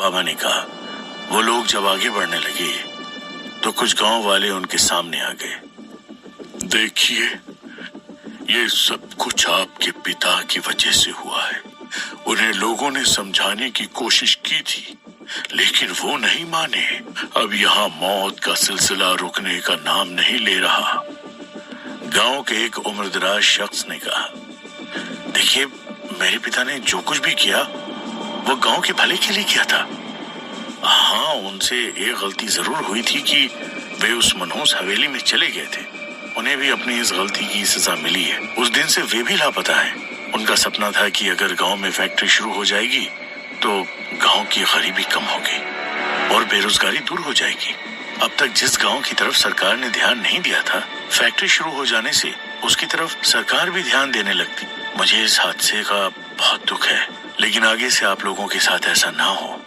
बाबा ने कहा। वो लोग जब आगे बढ़ने लगे तो कुछ गांव वाले उनके सामने आ गए। देखिए, ये सब कुछ आपके पिता की वजह से हुआ है। उन्हें लोगों ने समझाने की कोशिश की थी, लेकिन वो नहीं माने। अब यहाँ मौत का सिलसिला रुकने का नाम नहीं ले रहा। गांव के एक उम्रदराज शख्स ने कहा, देखिए, मेरे पिता ने जो कुछ भी किया वो गांव के भले के लिए किया था। हाँ, उनसे एक गलती जरूर हुई थी कि वे उस मनहूस हवेली में चले गए थे। उन्हें भी अपनी इस गलती की सजा मिली है। उस दिन से वे भी लापता हैं। उनका सपना था कि अगर गांव में फैक्ट्री शुरू हो जाएगी तो गांव की गरीबी कम होगी और बेरोजगारी दूर हो जाएगी। अब तक जिस गांव की तरफ सरकार ने ध्यान नहीं दिया था, फैक्ट्री शुरू हो जाने से उसकी तरफ सरकार भी ध्यान देने लगती। मुझे इस हादसे का बहुत दुख है, लेकिन आगे से आप लोगों के साथ ऐसा ना हो,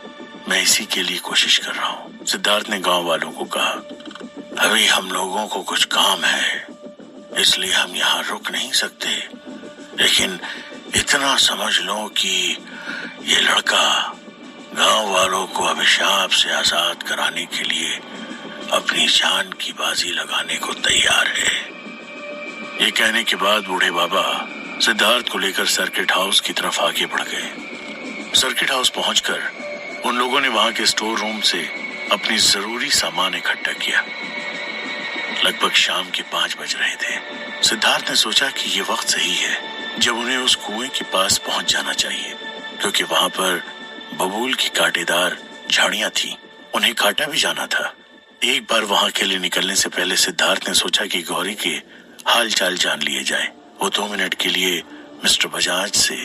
मैं इसी के लिए कोशिश कर रहा हूँ। सिद्धार्थ ने गांव वालों को कहा, अभी हम लोगों को कुछ काम है, इसलिए हम यहाँ रुक नहीं सकते, लेकिन इतना समझ लो कि ये लड़का गांव वालों को अभिशाप से आजाद कराने के लिए अपनी जान की बाजी लगाने को तैयार है। ये कहने के बाद बूढ़े बाबा सिद्धार्थ को लेकर सर्किट हाउस की तरफ आगे बढ़ गए। सर्किट हाउस पहुंचकर उन लोगों ने वहां के स्टोर रूम से अपनी जरूरी सामान इकट्ठा किया। लगभग शाम के 5 बज रहे थे। सिद्धार्थ ने सोचा कि ये वक्त सही है जब उन्हें उस कुएं के पास पहुंच जाना चाहिए, क्योंकि वहां पर बबूल की कांटेदार झाड़ियां थी। उन्हें काटा भी जाना था। एक बार वहां के लिए निकलने से पहले सिद्धार्थ ने सोचा कि गौरी के हाल चाल जान लिए जाए। वो 2 मिनट के लिए मिस्टर बजाज से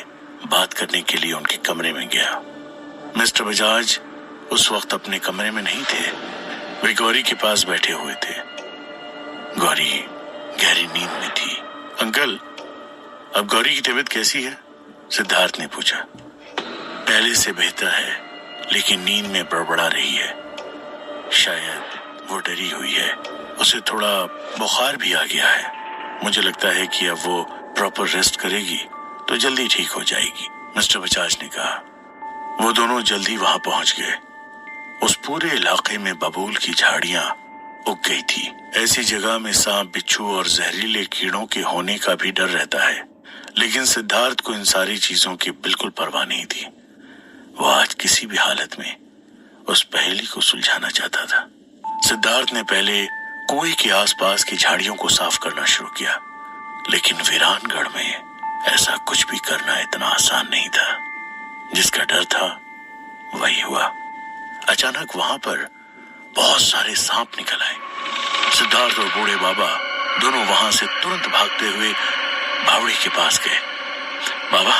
बात करने के लिए उनके कमरे में गया। मिस्टर बजाज उस वक्त अपने कमरे में नहीं थे। वे गौरी के पास बैठे हुए थे। गौरी गहरी नींद में थी। अंकल, अब गौरी की तबीयत कैसी है? सिद्धार्थ ने पूछा। पहले से बेहतर है, लेकिन नींद में बड़बड़ा रही है। शायद वो डरी हुई है। उसे थोड़ा बुखार भी आ गया है। मुझे लगता है कि अब वो प्रॉपर रेस्ट करेगी तो जल्दी ठीक हो जाएगी, मिस्टर बजाज ने कहा। वो दोनों जल्दी वहां पहुंच गए। उस पूरे इलाके में बबूल की झाड़ियां उग गई थी। ऐसी जगह में सांप, बिच्छू और जहरीले कीड़ों के होने का भी डर रहता है, लेकिन सिद्धार्थ को इन सारी चीजों की बिल्कुल परवाह नहीं थी। वो आज किसी भी हालत में उस पहेली को सुलझाना चाहता था। सिद्धार्थ ने पहले कुएं के आसपास की झाड़ियों को साफ करना शुरू किया, लेकिन वीरानगढ़ में ऐसा कुछ भी करना इतना आसान नहीं था। जिसका डर था वही हुआ। अचानक वहां पर बहुत सारे सांप निकल आए। सिद्धार्थ और बूढ़े बाबा दोनों वहां से तुरंत भागते हुए बावड़ी के पास गए। बाबा,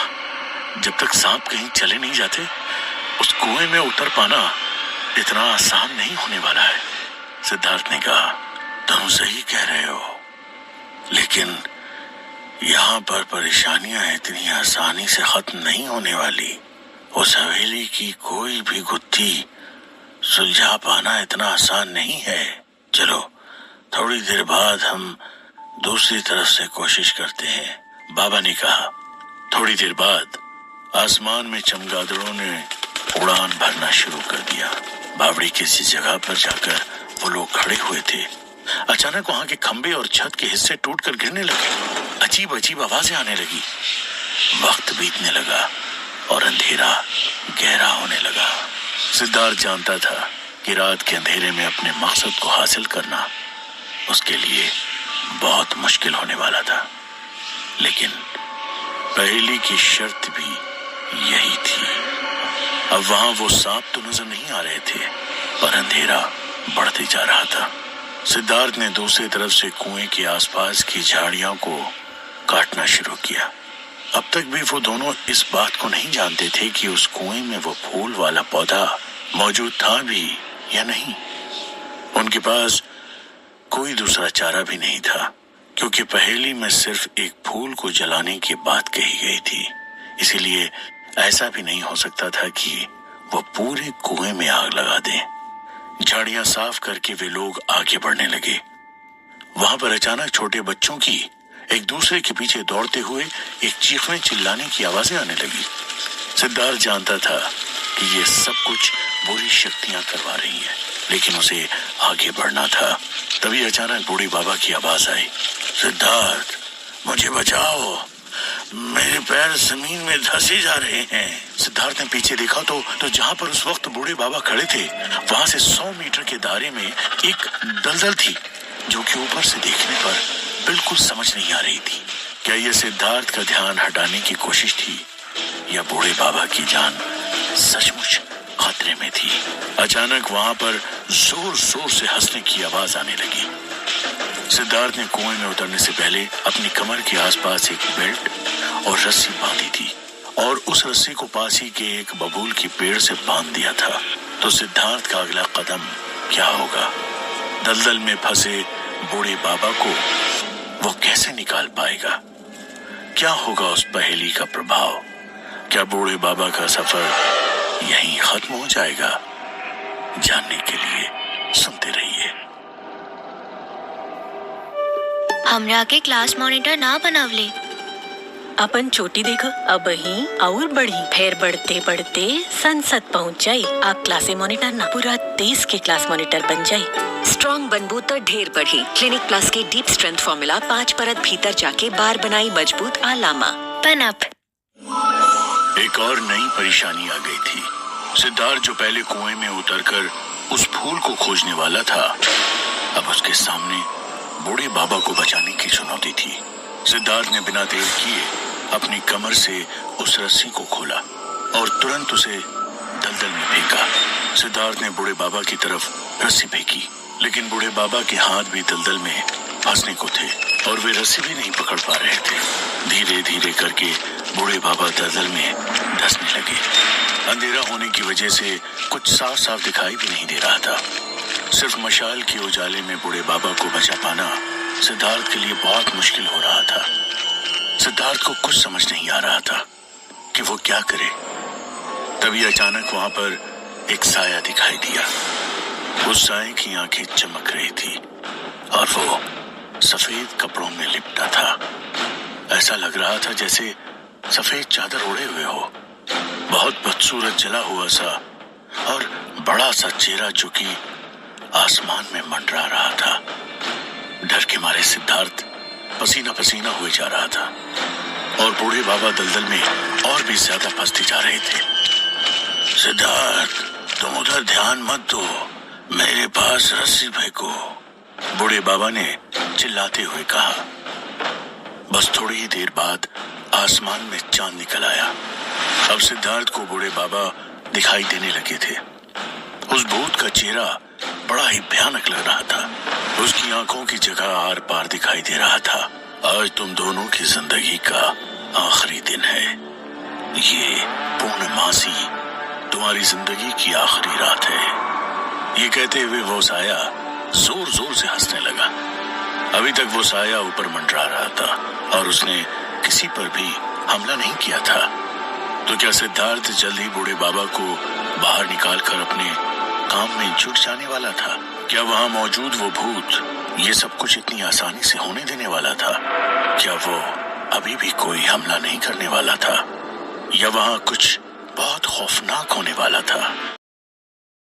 जब तक सांप कहीं चले नहीं जाते, उस कुएं में उतर पाना इतना आसान नहीं होने वाला है, सिद्धार्थ ने कहा। तुम सही कह रहे हो, लेकिन यहाँ पर परेशानियां इतनी आसानी से खत्म नहीं होने वाली। उस हवेली की कोई भी गुत्थी सुलझा पाना इतना आसान नहीं है। चलो, थोड़ी देर बाद हम दूसरी तरफ से कोशिश करते हैं, बाबा ने कहा। थोड़ी देर बाद आसमान में चमगादड़ों ने उड़ान भरना शुरू कर दिया। बावड़ी किसी जगह पर जाकर वो लोग खड़े हुए थे। अचानक वहां के खंबे और छत के हिस्से टूटकर गिरने लगे। अजीब अजीब आवाजें आने लगी। वक्त बीतने लगा और अंधेरा गहरा होने लगा। सिद्धार्थ जानता था कि रात के अंधेरे में अपने मकसद को हासिल करना उसके लिए बहुत मुश्किल होने वाला था, लेकिन पहेली की शर्त भी यही थी। अब वहां वो सांप तो नजर नहीं आ रहे थे, पर अंधेरा बढ़ते जा रहा था। सिद्धार्थ ने दूसरी तरफ से कुएं के आसपास की झाड़ियों को काटना शुरू किया। अब तक भी वो दोनों इस बात को नहीं जानते थे कि उस कुएं में वो फूल वाला पौधा मौजूद था भी या नहीं। उनके पास कोई दूसरा चारा भी नहीं था, क्योंकि पहेली में सिर्फ एक फूल को जलाने की बात कही गई थी। इसीलिए ऐसा भी नहीं हो सकता था कि वो पूरे कुएं में आग लगा दें। झाड़ियां साफ करके वे लोग आगे बढ़ने लगे। वहां पर अचानक छोटे बच्चों की एक दूसरे के पीछे दौड़ते हुए एक चीखने चिल्लाने की आवाजें आने लगी। सिद्धार्थ जानता था کہ یہ سب کچھ بری شکتیاں کروا رہی ہیں، لیکن اسے آگے بڑھنا تھا۔ تبھی اچانک بوڑھے بابا کی آواز آئی، سدھارتھ مجھے بچاؤ، میرے پیر زمین میں دھسے جا رہے ہیں۔ سدھارتھ نے پیچھے دیکھا تو جہاں پر اس وقت بوڑھے بابا کھڑے تھے وہاں سے 100 میٹر کے دائرے میں ایک دلدل تھی جو کہ اوپر سے دیکھنے پر بالکل سمجھ نہیں آ رہی تھی۔ کیا یہ سدھارتھ کا دھیان ہٹانے کی کوشش تھی یا بوڑھے بابا کی جان سچ مچ خطرے میں تھی؟ اچانک وہاں پر زور زور سے ہنسنے کی آواز آنے لگی۔ سدھارتھ نے کنویں میں اترنے سے پہلے اپنی کمر کے آس پاس ایک بیلٹ اور رسی باندھی تھی اور اس رسی کو پاس ہی کے ایک ببول کی پیڑ سے باندھ دیا تھا۔ تو سدھارتھ کا اگلا قدم کیا ہوگا؟ دلدل میں پھنسے بوڑھے بابا کو وہ کیسے نکال پائے گا؟ کیا ہوگا اس پہیلی کا پربھاؤ؟ کیا بوڑھے بابا کا سفر یہیں ختم ہو جائے گا؟ جاننے کے لیے سنتے رہیے۔ हमरा के क्लास मॉनिटर ना बनवले। अपन चोटी देखो, अब ही और बढ़ी, फिर बढ़ते बढ़ते संसद पहुंच जाई। आप क्लासे मॉनिटर ना पूरा देश के क्लास मॉनिटर बन जाई। स्ट्रॉन्ग बनबू तो ढेर बढ़ी। क्लिनिक प्लस के डीप स्ट्रेंथ फॉर्मूला 5 परत भीतर जाके बार बनाई मजबूत आलामा। पनप एक और नई परेशानी आ गई थी। सिद्धार्थ जो पहले कुएं में उतरकर उस फूल को खोजने वाला था, अब उसके सामने बूढ़े बाबा को बचाने की चुनौती थी। सिद्धार्थ ने बिना देर किए अपनी कमर से उस रस्सी को खोला और तुरंत उसे दलदल में फेंका। सिद्धार्थ ने बूढ़े बाबा की तरफ रस्सी फेंकी, लेकिन बूढ़े बाबा के हाथ भी दलदल में फंसने को थे और वे रस्सी भी नहीं पकड़ पा रहे थे। धीरे धीरे करके बूढ़े बाबा दलदल में धंसने लगे। अंधेरा होने की वजह से कुछ साफ साफ दिखाई भी नहीं दे रहा था। सिर्फ मशाल के उजाले में बूढ़े बाबा को बचा पाना सिद्धार्थ के लिए बहुत मुश्किल हो रहा था। सिद्धार्थ को कुछ समझ नहीं आ रहा था कि वो क्या करे। तभी अचानक वहां पर एक साया दिखाई दिया। उस साये की आंखें चमक रही थी और वो सफेद कपड़ों में लिपटा था। ऐसा लग रहा था जैसे सफेद चादर ओढ़े हुए हो। बहुत बदसूरत जला हुआ सा और बड़ा सा चेहरा जो कि आसमान में मंडरा रहा था। डर के मारे सिद्धार्थ पसीना पसीना हुए जा रहा था और बूढ़े बाबा दलदल में और भी ज्यादा फंसते जा रहे थे। सिद्धार्थ तुम उधर ध्यान मत दो, मेरे पास रस्सी फेंको, बूढ़े बाबा ने चिल्लाते हुए कहा। बस थोड़ी ही देर बाद आसमान में चांद निकल आया। अब सिद्धार्थ को बूढ़े बाबा दिखाई देने लगे थे। उस भूत का चेहरा बड़ा ही भयानक लग रहा था। उसकी आंखों की जगह आर पार दिखाई दे रहा था। आज तुम दोनों की जिंदगी का आखिरी दिन है। ये पूर्णमासी तुम्हारी जिंदगी की आखिरी रात है। ये कहते हुए वो साया जोर जोर से हंसने लगा। अभी तक वो साया ऊपर मंडरा रहा था और उसने किसी पर भी हमला नहीं किया था। तो क्या सिद्धार्थ जल्द ही बूढ़े बाबा को बाहर निकालकर अपने काम में जुट जाने वाला था? क्या वहां मौजूद वो भूत ये सब कुछ इतनी आसानी से होने देने वाला था? क्या वो अभी भी कोई हमला नहीं करने वाला था या वहां कुछ बहुत खौफनाक होने वाला था?